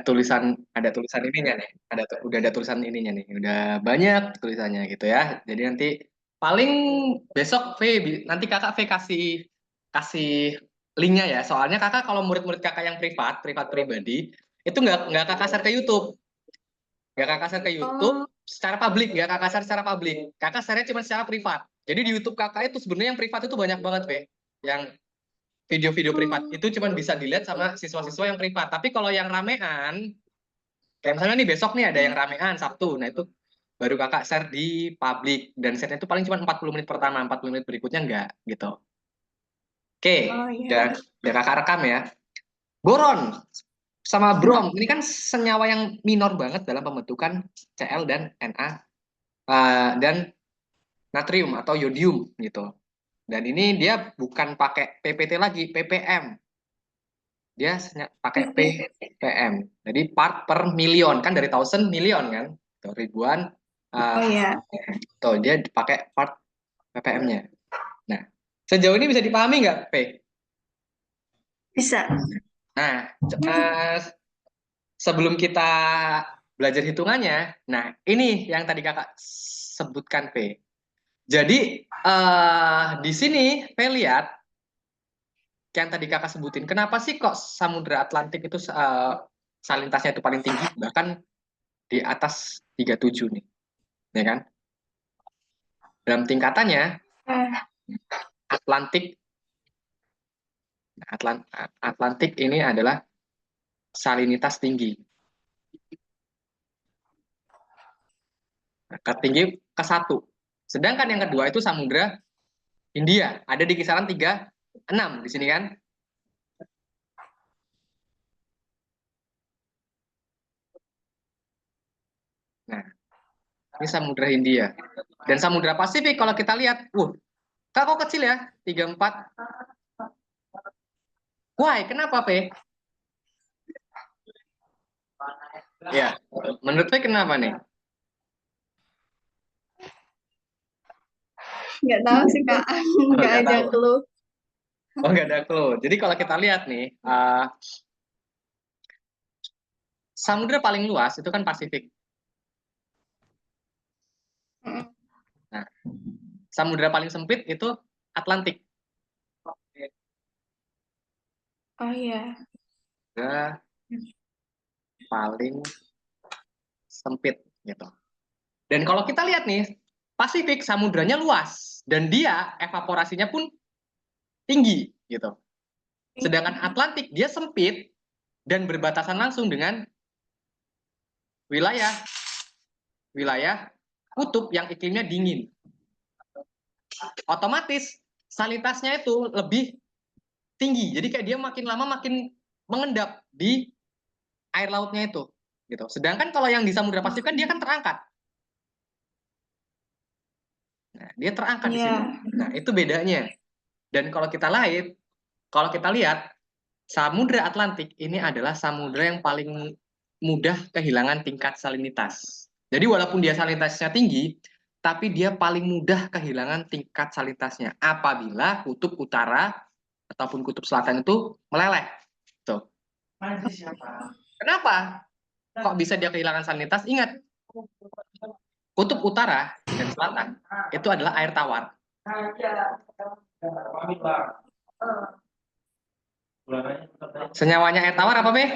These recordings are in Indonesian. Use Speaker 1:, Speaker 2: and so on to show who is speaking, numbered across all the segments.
Speaker 1: ada tulisan ininya nih. Udah ada tulisan ininya nih. Udah banyak tulisannya gitu ya. Jadi nanti paling besok nanti kakak V kasih kasih linknya ya. Soalnya kakak kalau murid-murid kakak yang privat, privat pribadi, itu nggak kakak share ke YouTube. Nggak kakak share ke YouTube
Speaker 2: Oh,
Speaker 1: secara publik, nggak kakak share secara publik. Kakak share-nya cuma secara privat. Jadi di YouTube kakak itu sebenarnya yang privat itu banyak banget, Yang video-video privat
Speaker 2: hmm.
Speaker 1: itu cuma bisa dilihat sama siswa-siswa yang privat. Tapi kalau yang ramean, kayak misalnya nih besok nih ada yang ramean Sabtu, nah itu baru kakak share di publik dan share itu paling cuma 40 menit pertama, 40 menit berikutnya enggak gitu. Oke,
Speaker 2: Oh iya.
Speaker 1: udah kakak rekam ya. Boron sama brom ini kan senyawa yang minor banget dalam pembentukan Cl dan Na dan natrium atau yodium gitu. Dan ini dia bukan pakai PPT lagi, ppm. Dia pakai ppm. Jadi part per million kan dari thousand million kan, tuh, ribuan.
Speaker 2: Oh
Speaker 1: Uh,
Speaker 2: iya.
Speaker 1: tuh dia pakai part ppm-nya. Nah, sejauh ini bisa dipahami nggak, P?
Speaker 2: Bisa.
Speaker 1: Nah, sebelum kita belajar hitungannya, nah ini yang tadi kakak sebutkan, P. Jadi di sini P lihat yang tadi kakak sebutin, kenapa sih kok Samudra Atlantik itu salintasnya itu paling tinggi, bahkan di atas 37 nih, ya kan? Dalam tingkatannya,
Speaker 2: Eh,
Speaker 1: Atlantik, Atlantik ini adalah salinitas tinggi. Nah, tertinggi ke satu. Sedangkan yang kedua itu Samudra Hindia, ada di kisaran 36 di sini kan? Nah, ini Samudra Hindia. Dan Samudra Pasifik kalau kita lihat, kok kecil ya? 34. Why? Kenapa, P? Ya, menurut P kenapa nih?
Speaker 2: nggak tahu sih Kak.
Speaker 1: Oh,
Speaker 2: Nggak
Speaker 1: nggak
Speaker 2: ada
Speaker 1: tahu.
Speaker 2: clue.
Speaker 1: Oh, nggak ada clue. Jadi kalau kita lihat nih, samudra paling luas itu kan Pasifik.
Speaker 2: Mm.
Speaker 1: Nah, samudra paling sempit itu Atlantik.
Speaker 2: Oh iya.
Speaker 1: Samudra paling sempit gitu. Dan kalau kita lihat nih, Pasifik samudranya luas dan dia evaporasinya pun tinggi gitu. Sedangkan Atlantik dia sempit dan berbatasan langsung dengan wilayah wilayah kutub yang iklimnya dingin. Otomatis salinitasnya itu lebih tinggi. Jadi kayak dia makin lama makin mengendap di air lautnya itu gitu. Sedangkan kalau yang di Samudra Pasifik kan dia kan terangkat. Nah, dia terangkat di situ.
Speaker 2: Iya.
Speaker 1: Nah, itu bedanya. Dan kalau kita lihat Samudra Atlantik ini adalah samudra yang paling mudah kehilangan tingkat salinitas. Jadi walaupun dia salinitasnya tinggi, tapi dia paling mudah kehilangan tingkat salinitasnya apabila kutub utara ataupun kutub selatan itu meleleh. Tuh. Kenapa? Kok bisa dia kehilangan salinitas? Ingat, kutub utara dan selatan itu adalah air tawar. Senyawanya air tawar apa, Be?
Speaker 2: Oh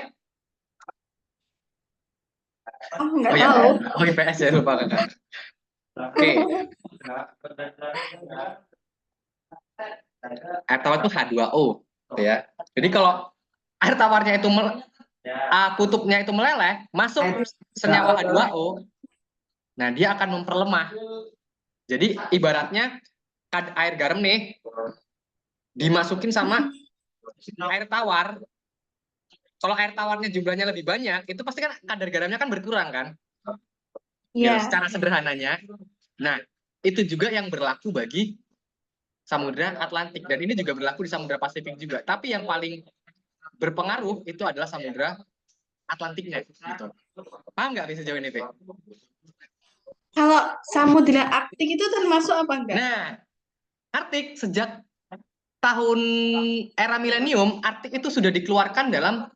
Speaker 1: Oh
Speaker 2: nggak
Speaker 1: ya,
Speaker 2: tahu.
Speaker 1: oh IPS ya lupa kakak. Oke, air tawar itu H2O, gitu ya. Jadi kalau air tawarnya itu kutubnya itu meleleh, masuk senyawa H2O, nah dia akan memperlemah. Jadi ibaratnya air garam nih dimasukin sama air tawar. Kalau air tawarnya jumlahnya lebih banyak, itu pasti kan kadar garamnya kan berkurang kan? Gitu,
Speaker 2: Iya.
Speaker 1: secara sederhananya. Nah, itu juga yang berlaku bagi Samudra Atlantik dan ini juga berlaku di Samudra Pasifik juga. Tapi yang paling berpengaruh itu adalah Samudra Atlantiknya. Gitu. Paham nggak sejauh ini, Pe?
Speaker 2: Kalau Samudra Arktik itu termasuk apa enggak?
Speaker 1: Nah, Arktik sejak tahun era milenium, Arktik itu sudah dikeluarkan dalam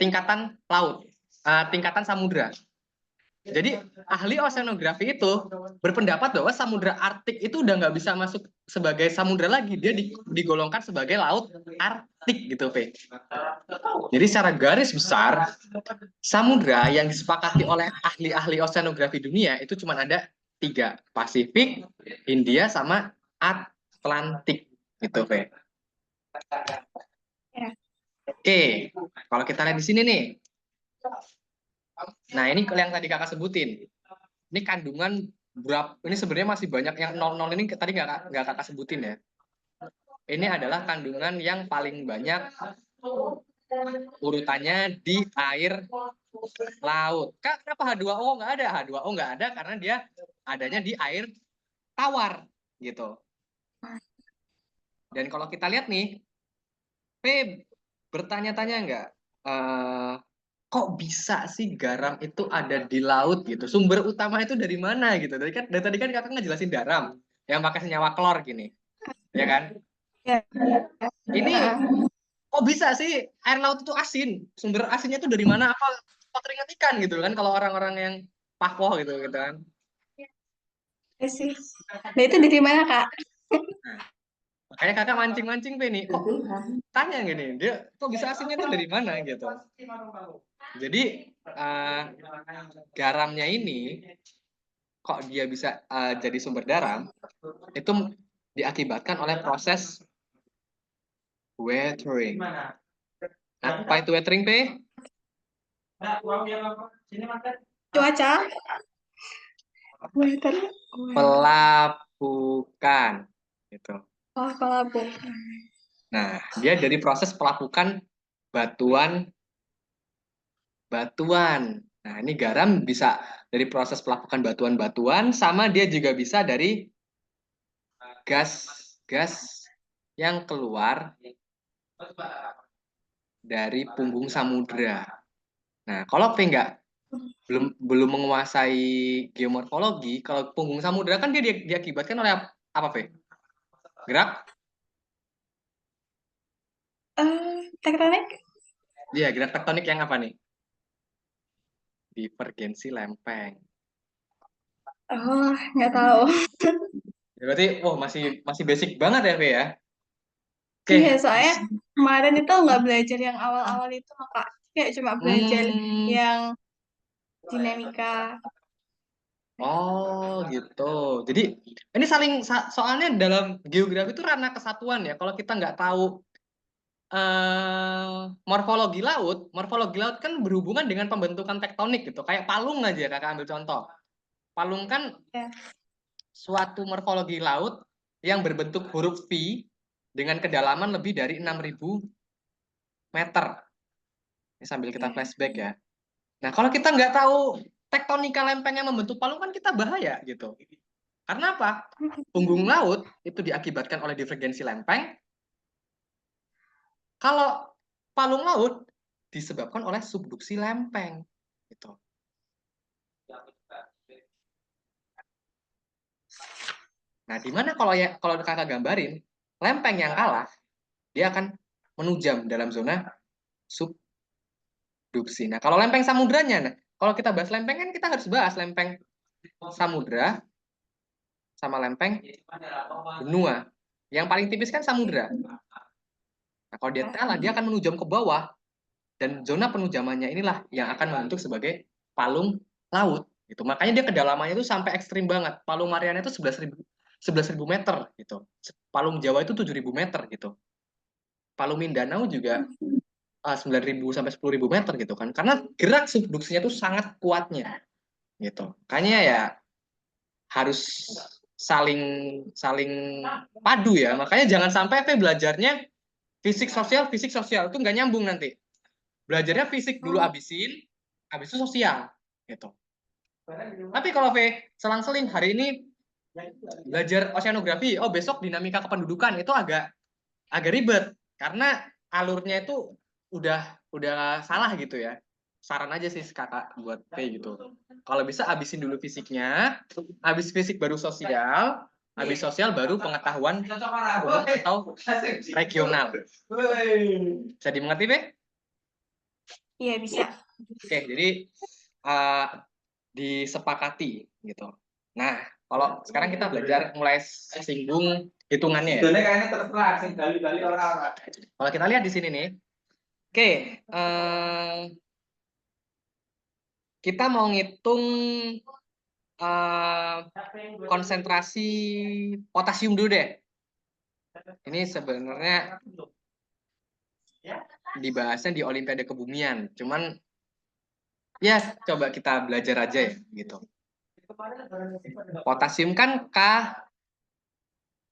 Speaker 1: tingkatan laut. tingkatan samudra. Jadi ahli oceanografi itu berpendapat bahwa samudra Arktik itu udah nggak bisa masuk sebagai samudra lagi, dia digolongkan sebagai laut Arktik gitu, P. Jadi secara garis besar samudra yang disepakati oleh ahli-ahli oceanografi dunia itu cuma ada 3, Pasifik, Hindia, sama Atlantik gitu, P.
Speaker 2: Ya.
Speaker 1: Oke, kalau kita lihat di sini nih. Nah, ini yang tadi kakak sebutin. Ini kandungan berapa? Ini sebenarnya masih banyak yang 00 ini tadi nggak kakak sebutin ya. Ini adalah kandungan yang paling banyak urutannya di air laut. Kak, kenapa H2O nggak ada? H2O nggak ada karena dia adanya di air tawar gitu. Dan kalau kita lihat nih, P bertanya-tanya nggak? Kok bisa sih garam itu ada di laut gitu? Sumber utama itu dari mana gitu? Dari tadi kan kakak ngejelasin garam yang pakai senyawa klor gini, ya kan?
Speaker 2: Ya.
Speaker 1: Ini kok bisa sih air laut itu asin? Sumber asinnya itu dari mana? Apa keringat ikan gitu kan? Kalau orang-orang yang pahpoh gitu kan?
Speaker 2: Ya sih. Nah, itu dari mana, Kak?
Speaker 1: Nah, makanya kakak mancing-mancing nih. Kok tanya gini? Dia kok bisa asinnya itu dari mana gitu? Jadi garamnya ini kok dia bisa jadi sumber garam itu diakibatkan oleh proses weathering. Apa itu weathering, P?
Speaker 2: Cuaca? Weather.
Speaker 1: Pelapukan gitu.
Speaker 2: Oh, pelabuh.
Speaker 1: Nah, dia dari proses pelapukan batuan. Nah, ini garam bisa dari proses pelapukan batuan-batuan, sama dia juga bisa dari gas-gas yang keluar dari punggung samudra. Nah, kalau P belum menguasai geomorfologi, kalau punggung samudra kan dia diakibatkan oleh apa, P? Gerak?
Speaker 2: Tektonik?
Speaker 1: Iya, gerak tektonik yang apa nih? Divergensi lempeng.
Speaker 2: Oh, nggak tahu.
Speaker 1: Berarti, masih basic banget ya, P ya?
Speaker 2: Iya,
Speaker 1: Oke.
Speaker 2: soalnya kemarin itu nggak belajar yang awal-awal itu, Kak. Kayak cuma belajar
Speaker 1: Hmm.
Speaker 2: yang dinamika.
Speaker 1: Oh, gitu. Jadi ini soalnya dalam geografi itu ranah kesatuan ya. Kalau kita nggak tahu morfologi laut kan berhubungan dengan pembentukan tektonik gitu. Kayak palung aja, kakak ambil contoh. Palung kan
Speaker 2: Ya.
Speaker 1: suatu morfologi laut yang berbentuk huruf V dengan kedalaman lebih dari 6.000 meter. Ini sambil kita flashback ya. Nah, kalau kita nggak tahu tektonika lempeng yang membentuk palung kan kita bahaya gitu. Karena apa? Punggung laut itu diakibatkan oleh divergensi lempeng. Kalau palung laut disebabkan oleh subduksi lempeng. Gitu. Nah, di mana kalau kakak gambarin, lempeng yang kalah, dia akan menujam dalam zona subduksi. Nah, kalau lempeng samudranya, kalau kita bahas lempeng kan kita harus bahas lempeng samudra sama lempeng benua. Yang paling tipis kan samudra. Nah, kalau dia kalah, dia akan menujam ke bawah. Dan zona penujamannya inilah yang akan membentuk sebagai palung laut. Gitu. Makanya dia kedalamannya itu sampai ekstrim banget. Palung Mariana itu 11.000 meter. Gitu. Palung Jawa itu 7.000 meter. Gitu. Palung Mindanao juga 9.000 sampai 10.000 meter gitu kan. Karena gerak subduksinya itu sangat kuatnya. Gitu. Makanya ya harus saling saling padu ya. Makanya jangan sampai belajarnya fisik sosial itu nggak nyambung nanti. Belajarnya fisik dulu abisin, habis itu sosial gitu. Tapi kalau selang-seling hari ini belajar oceanografi, oh besok dinamika kependudukan itu agak ribet karena alurnya itu udah salah gitu ya. Saran aja sih kakak buat gitu. Kalau bisa abisin dulu fisiknya, habis fisik baru sosial, habis sosial baru pengetahuan umum atau regional. Bisa dimengerti, Pe?
Speaker 2: Iya, bisa.
Speaker 1: Oke, jadi disepakati gitu. Nah, kalau sekarang kita belajar mulai singgung hitungannya ya.
Speaker 3: Kayaknya terserah sing gali-gali orang-orang.
Speaker 1: Kalau kita lihat di sini nih, oke, kita mau ngitung konsentrasi potasium dulu deh. Ini sebenarnya dibahasnya di Olimpiade Kebumian, cuman ya coba kita belajar aja ya gitu. Potasium kan K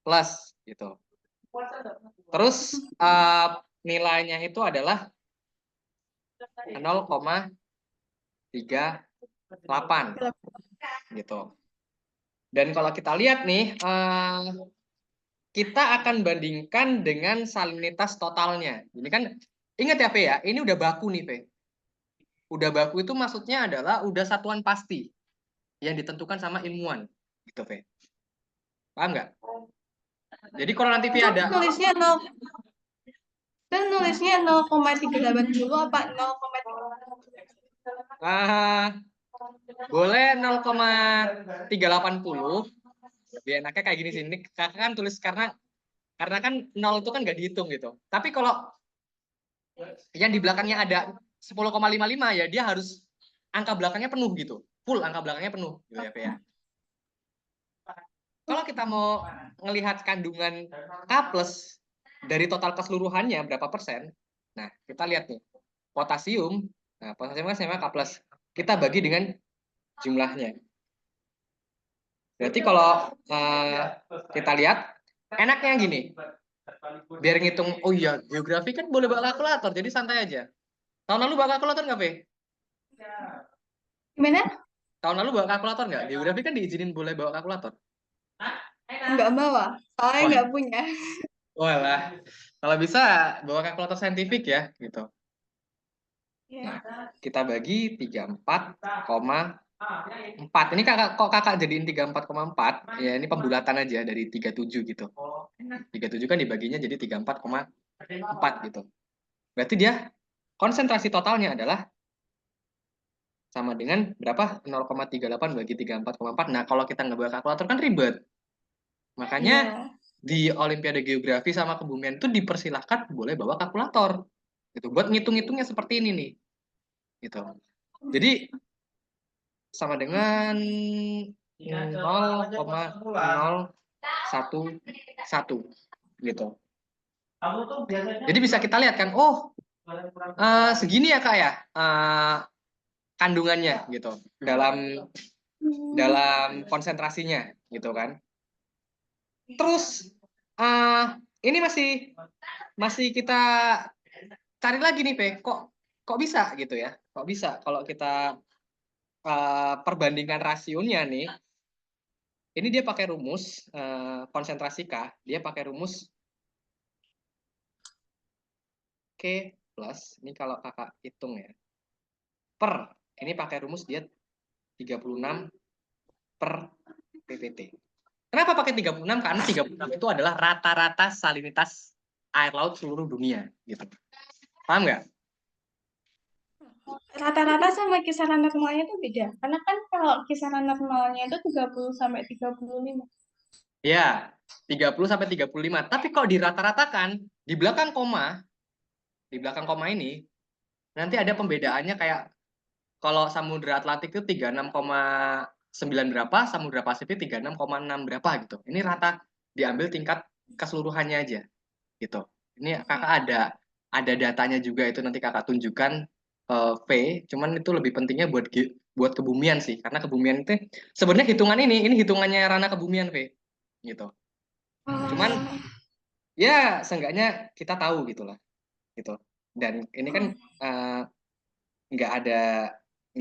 Speaker 1: plus gitu. Terus nilainya itu adalah 0,38 gitu. Dan kalau kita lihat nih, kita akan bandingkan dengan salinitas totalnya. Ini kan ingat ya, P ya, ini udah baku nih, P. Udah baku itu maksudnya adalah udah satuan pasti yang ditentukan sama ilmuwan, gitu, P. Paham nggak? Jadi kalau nanti P ada
Speaker 2: Nulisnya 0, kan nulisnya 0,380 apa 0,3?
Speaker 1: boleh 0,380. Lebih enaknya kayak gini sih. Ini kakak kan tulis karena kan 0 itu kan nggak dihitung gitu. Tapi kalau yang di belakangnya ada 10,55 ya dia harus angka belakangnya penuh gitu. Full angka belakangnya penuh gitu ya, P ya. Kalau kita mau ngelihat kandungan K plus dari total keseluruhannya berapa persen, nah kita lihat nih potasium, nah potasium kan sama K plus, kita bagi dengan jumlahnya. Berarti kalau kita lihat enaknya gini, biar ngitung, oh iya geografi kan boleh bawa kalkulator, jadi santai aja. Tahun lalu bawa kalkulator nggak, P?
Speaker 2: Gimana?
Speaker 1: Tahun lalu bawa kalkulator nggak? Geografi kan diizinin boleh bawa kalkulator.
Speaker 2: Nggak bawa, soalnya
Speaker 1: Wah.
Speaker 2: nggak punya.
Speaker 1: Walah, kalau bisa bawa kalkulator saintifik ya, gitu. Nah, kita bagi 34,4. Ini kakak jadiin 34,4. Ya, ini pembulatan aja dari 37 gitu. 37 kan dibaginya jadi 34,4 gitu. Berarti dia konsentrasi totalnya adalah sama dengan berapa? 0,38 bagi 34,4. Nah, kalau kita nggak bawa kalkulator kan ribet. Makanya di Olimpiade Geografi sama Kebumian itu dipersilahkan boleh bawa kalkulator. Gitu. Buat ngitung-ngitungnya seperti ini nih. Gitu. Jadi sama dengan 0,011 gitu. Jadi bisa kita lihat kan, oh segini ya Kak ya kandungannya gitu dalam konsentrasinya gitu kan. Terus ini masih kita cari lagi nih, P. Kok bisa gitu ya? Kok bisa kalau kita perbandingan rasionya nih, ini dia pakai rumus konsentrasi K, dia pakai rumus K plus, ini kalau kakak hitung ya, per, ini pakai rumus dia 36 per PPT. Kenapa pakai 36? Karena 36 itu adalah rata-rata salinitas air laut seluruh dunia. Gitu. Paham nggak?
Speaker 2: Rata-rata sama kisaran normalnya itu beda. Karena kan kalau kisaran normalnya itu 30 sampai 35.
Speaker 1: Ya, 30 sampai 35. Tapi kalau dirata-ratakan, di belakang koma ini, nanti ada pembedaannya kayak kalau Samudra Atlantik itu 36,9 berapa, Samudra Pasifik 36,6 berapa gitu. Ini rata diambil tingkat keseluruhannya aja gitu. Ini kakak ada datanya juga itu nanti kakak tunjukkan V, cuman itu lebih pentingnya buat kebumian sih, karena kebumian itu sebenarnya hitungan ini hitungannya ranah kebumian V gitu. Cuman ya seenggaknya kita tahu gitulah gitu. Dan ini kan nggak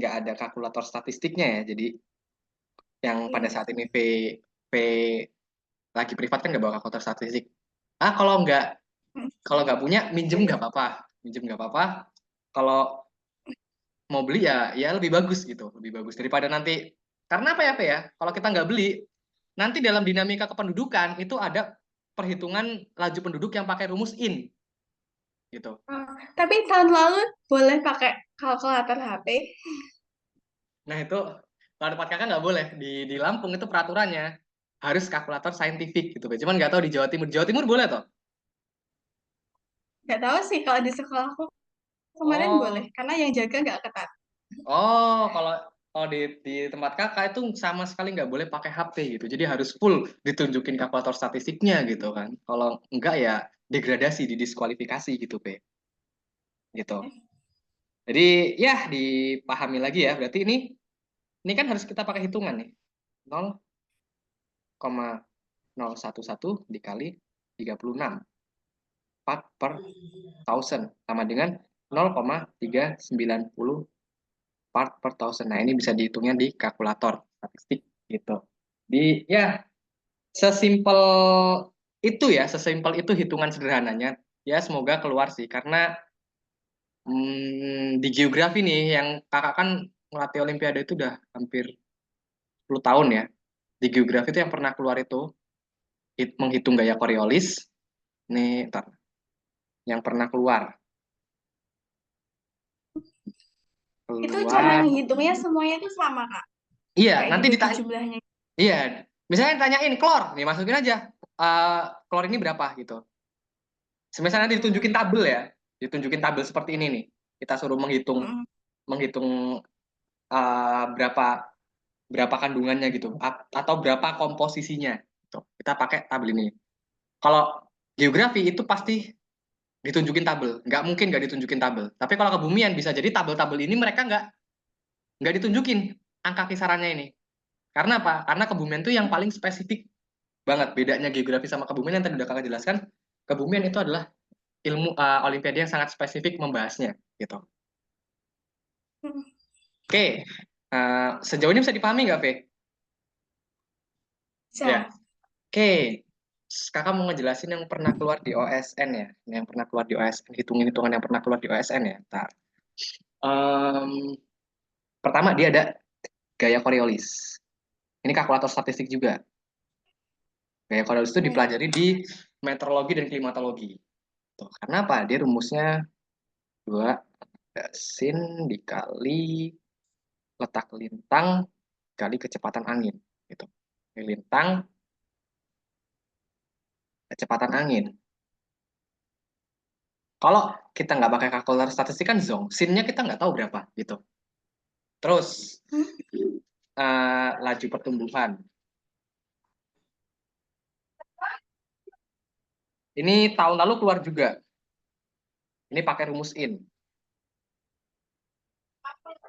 Speaker 1: ada kalkulator statistiknya ya, jadi yang pada saat ini V lagi privat kan nggak bawa kalkulator statistik. Kalau nggak punya minjem nggak apa-apa, kalau mau beli ya lebih bagus gitu, lebih bagus daripada nanti, karena apa ya P ya, kalau kita nggak beli nanti dalam dinamika kependudukan itu ada perhitungan laju penduduk yang pakai rumus in gitu.
Speaker 2: Tapi tahun lalu boleh pakai kalkulator HP.
Speaker 1: Nah itu kalau tempat kakak nggak boleh di Lampung itu peraturannya harus kalkulator saintifik gitu. Cuman nggak tahu di Jawa Timur. Jawa Timur boleh toh?
Speaker 2: Nggak tahu sih kalau di sekolahku kemarin boleh,
Speaker 1: Oh,
Speaker 2: karena yang jaga nggak ketat.
Speaker 1: oh kalau kalau di tempat kakak itu sama sekali nggak boleh pakai HP gitu. Jadi harus full ditunjukin kalkulator statistiknya gitu kan. Kalau enggak ya degradasi, didiskualifikasi gitu, Pe. Gitu. Jadi ya dipahami lagi ya. Berarti ini kan harus kita pakai hitungan nih. 0,011 dikali 36. 4 per 1000 sama dengan 0,390 part per 1000. Nah, ini bisa dihitungnya di kalkulator statistik gitu. Di ya sesimpel itu ya, sesimpel itu hitungan sederhananya. Ya, semoga keluar sih karena di geografi nih yang kakak kan ngelatih olimpiade itu udah hampir 10 tahun ya. Di geografi itu yang pernah keluar itu menghitung gaya Coriolis. Nih, ntar, yang pernah keluar.
Speaker 2: Itu cara
Speaker 1: Keluar.
Speaker 2: ngitungnya semuanya itu sama, Kak.
Speaker 1: Iya,
Speaker 2: Kayak
Speaker 1: nanti
Speaker 2: dibagi
Speaker 1: ditanya.
Speaker 2: jumlahnya.
Speaker 1: Iya, misalnya tanyain klor, nih masukin aja klor ini berapa gitu. Misalnya nanti ditunjukin tabel ya, ditunjukin tabel seperti ini nih. Kita suruh menghitung
Speaker 2: Mm-mm.
Speaker 1: menghitung berapa berapa kandungannya gitu, atau berapa komposisinya. Gitu. Kita pakai tabel ini. Kalau geografi itu pasti ditunjukin tabel, nggak mungkin nggak ditunjukin tabel. Tapi kalau kebumian bisa jadi tabel-tabel ini mereka nggak ditunjukin angka kisarannya ini. Karena apa? Karena kebumian itu yang paling spesifik banget. Bedanya geografi sama kebumian yang tadi udah kakak jelaskan, kebumian itu adalah ilmu olimpiade yang sangat spesifik membahasnya gitu.
Speaker 2: Mm-mm.
Speaker 1: Oke, sejauh ini bisa dipahami nggak, Ve? Ya.
Speaker 2: Bisa.
Speaker 1: Oke, kakak mau ngejelasin yang pernah keluar di OSN ya, yang pernah keluar di OSN, hitungan-hitungan yang pernah keluar di OSN ya. Ntar. Em, Pertama dia ada gaya Coriolis. Ini kalkulator statistik juga. Gaya Coriolis itu
Speaker 2: Oke.
Speaker 1: dipelajari di meteorologi dan klimatologi. Tuh, karena apa? Dia rumusnya 2 sin dikali letak lintang kali kecepatan angin gitu. Lintang kecepatan angin. Kalau kita nggak pakai kalkulator statistik kan zong, sinnya kita nggak tahu berapa gitu. Terus
Speaker 2: Hmm?
Speaker 1: laju pertumbuhan. Ini tahun lalu keluar juga. Ini pakai rumus in.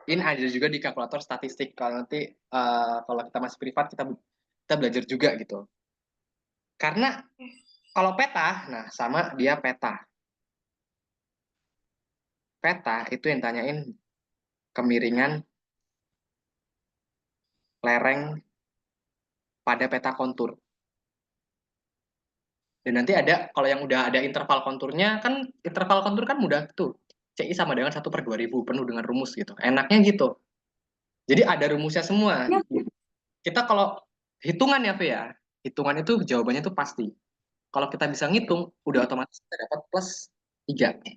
Speaker 1: In ada juga di kalkulator statistik. Kalau nanti kalau kita masih privat kita belajar juga gitu. Karena kalau peta, nah sama dia peta. Peta itu yang tanyain kemiringan lereng pada peta kontur. Dan nanti ada, kalau yang udah ada interval konturnya, kan interval kontur kan mudah tuh. CI sama dengan 1/2000, penuh dengan rumus gitu. Enaknya gitu. Jadi ada rumusnya semua.
Speaker 2: Ya.
Speaker 1: Kita kalau hitungan ya, Fe ya, hitungan itu jawabannya tuh pasti. Kalau kita bisa ngitung, udah otomatis kita dapat +3.
Speaker 2: Ya.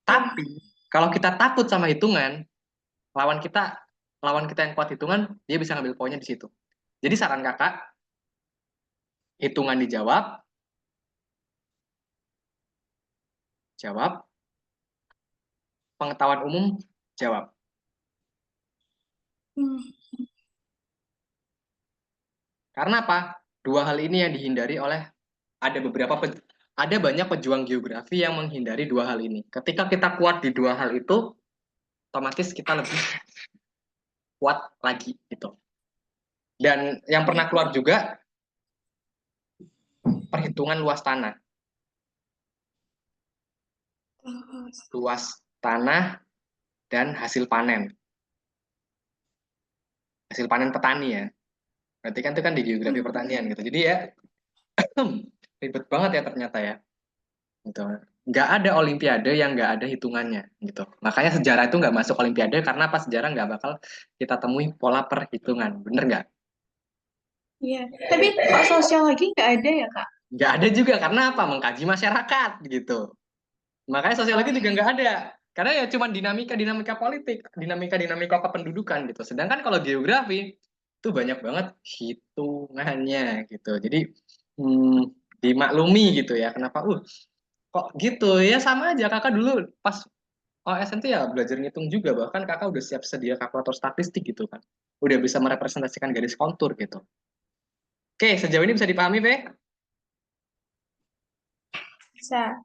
Speaker 1: Tapi, kalau kita takut sama hitungan, lawan kita lawan kita yang kuat hitungan, dia bisa ngambil poinnya di situ. Jadi saran kakak, hitungan dijawab, jawab, pengetahuan umum, jawab.
Speaker 2: Hmm.
Speaker 1: Karena apa? Dua hal ini yang dihindari oleh ada banyak pejuang geografi yang menghindari dua hal ini. Ketika kita kuat di dua hal itu, otomatis kita lebih kuat lagi gitu. Dan yang pernah keluar juga perhitungan luas tanah. Luas tanah dan hasil panen. Hasil panen petani ya. Berarti kan itu kan di geografi pertanian gitu. Jadi ya ribet banget ya ternyata ya. Gitu. Nggak ada olimpiade yang nggak ada hitungannya gitu. Makanya sejarah itu nggak masuk olimpiade karena pas sejarah nggak bakal kita temui pola perhitungan. Bener nggak?
Speaker 2: Iya. Tapi kok sosiologi nggak ada ya, Kak?
Speaker 1: Nggak ada juga karena apa? Mengkaji masyarakat gitu. Makanya sosiologi
Speaker 2: Oh.
Speaker 1: juga nggak ada. Karena ya cuma dinamika politik, dinamika kependudukan gitu. Sedangkan kalau geografi itu banyak banget hitungannya gitu. Jadi hmm, dimaklumi gitu ya. Kenapa? Kok gitu ya, sama aja kakak dulu pas OSN tuh ya belajar ngitung juga, bahkan kakak udah siap sedia kalkulator statistik gitu kan, udah bisa merepresentasikan garis kontur gitu. Oke, sejauh ini bisa dipahami, Ve?
Speaker 2: Bisa.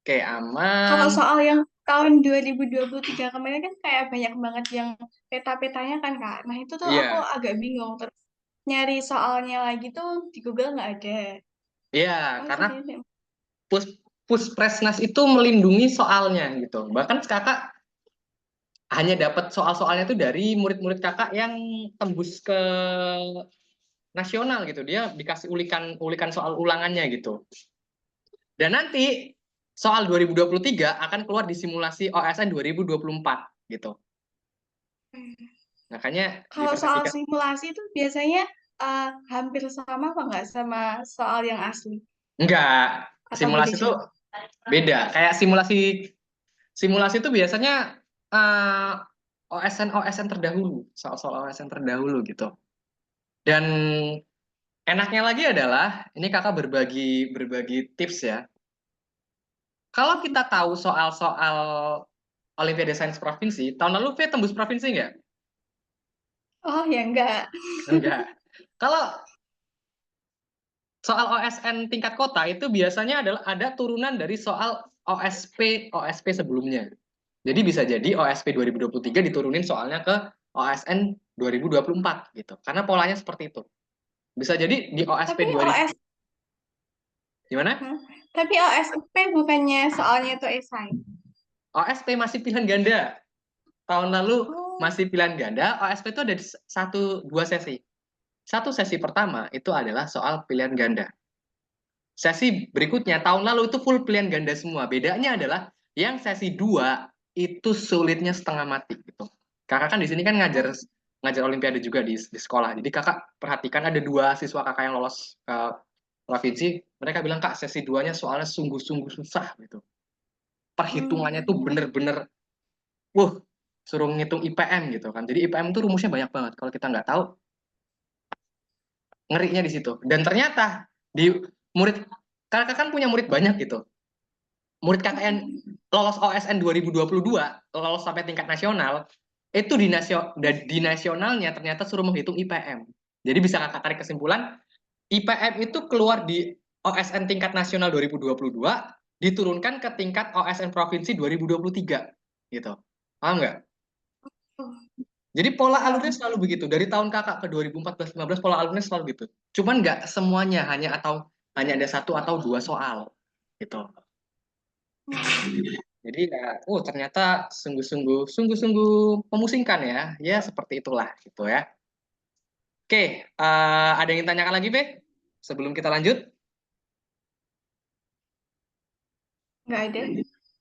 Speaker 1: Oke,
Speaker 2: Kalau
Speaker 1: aman.
Speaker 2: soal yang tahun 2023 kemarin kan kayak banyak banget yang peta-petanya kan, Kak. Nah, itu tuh aku
Speaker 1: Iya,
Speaker 2: agak bingung. Terus nyari soalnya lagi tuh di Google nggak ada.
Speaker 1: iya,
Speaker 2: Oh,
Speaker 1: karena
Speaker 2: jadi
Speaker 1: pus Puspresnas itu melindungi soalnya gitu. Bahkan kakak hanya dapat soal-soalnya itu dari murid-murid kakak yang tembus ke nasional gitu. Dia dikasih ulikan soal ulangannya gitu. Dan nanti soal 2023 akan keluar di simulasi OSN 2024 gitu. Makanya
Speaker 2: kalau soal
Speaker 1: diperhatikan.
Speaker 2: simulasi itu biasanya hampir sama apa nggak sama soal yang asli?
Speaker 1: Enggak,
Speaker 2: Atau beda
Speaker 1: simulasi itu
Speaker 2: jauh?
Speaker 1: beda. Kayak simulasi simulasi itu biasanya OSN terdahulu, soal-soal OSN terdahulu gitu. Dan enaknya lagi adalah ini kakak berbagi berbagi tips ya. Kalau kita tahu soal-soal Olimpiade Sains Provinsi, tahun lalu V tembus provinsi nggak?
Speaker 2: Oh, ya enggak.
Speaker 1: Enggak. Kalau soal OSN tingkat kota itu biasanya adalah ada turunan dari soal OSP sebelumnya. Jadi bisa jadi OSP 2023 diturunin soalnya ke OSN 2024 gitu. Karena polanya seperti itu. Bisa jadi di OSP
Speaker 2: Tapi
Speaker 1: 2000
Speaker 2: OS,
Speaker 1: gimana?
Speaker 2: hmm, tapi OSP bukannya soalnya itu esai.
Speaker 1: OSP masih pilihan ganda. Tahun lalu
Speaker 2: Oh,
Speaker 1: masih pilihan ganda, OSP itu ada dua sesi. Satu sesi pertama itu adalah soal pilihan ganda. Sesi berikutnya tahun lalu itu full pilihan ganda semua. Bedanya adalah yang sesi 2 itu sulitnya setengah mati gitu. Kakak kan di sini kan ngajar ngajar olimpiade juga di sekolah. Jadi kakak perhatikan ada dua siswa kakak yang lolos ke provinsi, mereka bilang kak sesi 2-nya soalnya sungguh-sungguh susah gitu. Perhitungannya tuh
Speaker 2: hmm.
Speaker 1: bener-bener wuh, suruh ngitung IPM gitu kan. Jadi IPM tuh rumusnya banyak banget. Kalau kita nggak tahu, ngerinya di situ. Dan ternyata di murid kakak kan punya murid banyak gitu. Murid kakak yang lolos OSN 2022, lolos sampai tingkat nasional, itu di nasionalnya ternyata suruh menghitung IPM. Jadi bisa kakak tarik kesimpulan, IPM itu keluar di OSN tingkat nasional 2022, diturunkan ke tingkat OSN provinsi 2023. Gitu. Paham nggak?
Speaker 2: Oh,
Speaker 1: Jadi pola alurnya
Speaker 2: paham.
Speaker 1: selalu begitu. Dari tahun kakak ke 2014-15 pola alurnya selalu gitu. Cuman nggak semuanya, hanya ada satu atau dua soal. Gitu. Jadi ya, ternyata sungguh-sungguh memusingkan ya. Ya seperti itulah gitu ya. Oke, ada yang tanyakan lagi, Be? Sebelum kita lanjut?
Speaker 2: Nggak ada.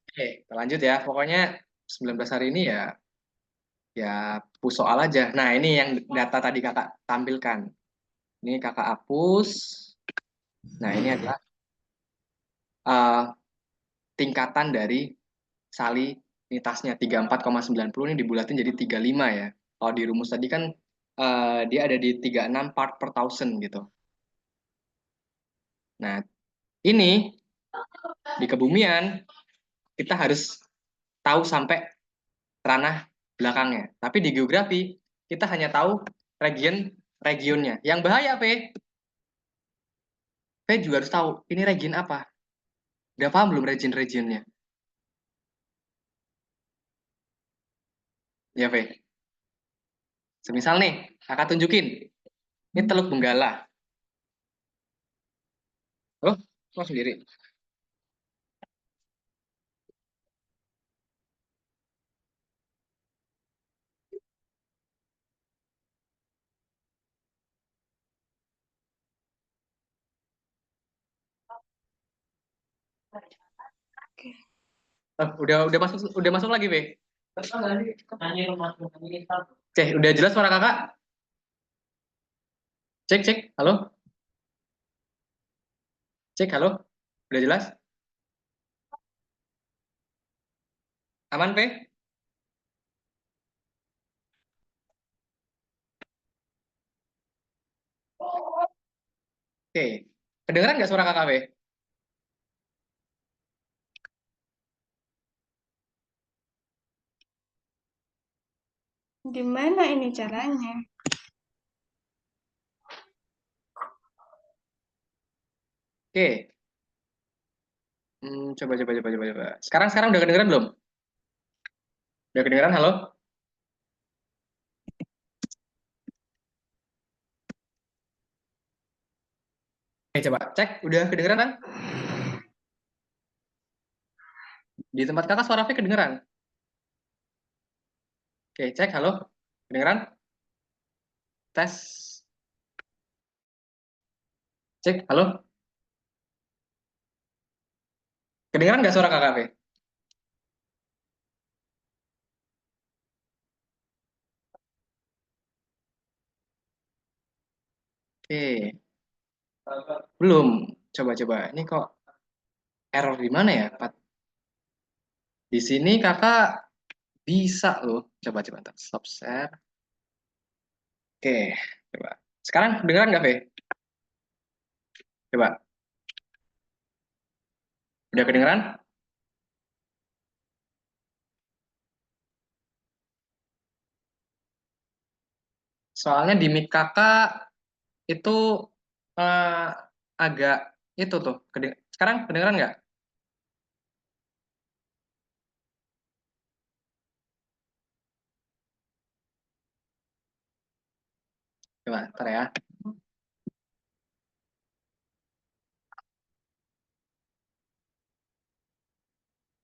Speaker 1: Oke, kita lanjut ya. Pokoknya 19 hari ini ya hapus soal aja. Nah, ini yang data tadi kakak tampilkan. Ini kakak hapus. Nah, ini adalah eh, tingkatan dari salinitasnya 34,90 ini dibulatin jadi 35 ya. Kalau di rumus tadi kan dia ada di 36 part per thousand gitu. Nah, ini di kebumian kita harus tahu sampai ranah belakangnya. Tapi di geografi kita hanya tahu regionnya. Yang bahaya, P juga harus tahu ini region apa. Udah paham belum region-regionnya? Ya, P. Semisal nih, kakak tunjukin. Ini Teluk Benggala. Oh, lo sendiri.
Speaker 2: Oke.
Speaker 1: Udah masuk lagi, Be. Oke, udah jelas suara kakak? Cek, cek. Halo? Cek, halo? Udah jelas? Aman, P? Oke. Kedengeran nggak suara kakak, P?
Speaker 2: Gimana ini caranya?
Speaker 1: Oke. Coba. Sekarang udah kedengeran belum? Udah kedengeran, halo? Oke, coba cek. Udah kedengeran, kan? Di tempat kakak suara V kedengeran. Oke, cek, halo? Kedengeran? Tes. Cek, halo? Kedengeran nggak suara kakak, V? Oke. Belum. Coba. Ini kok error di mana ya, Pat? Di sini kakak bisa loh. Coba ntar stop share. Oke, coba. Sekarang kedengeran nggak, V? Coba. Udah kedengeran? Soalnya di mic kakak itu eh, agak itu tuh. Sekarang kedengeran nggak? Coba, ntar ya.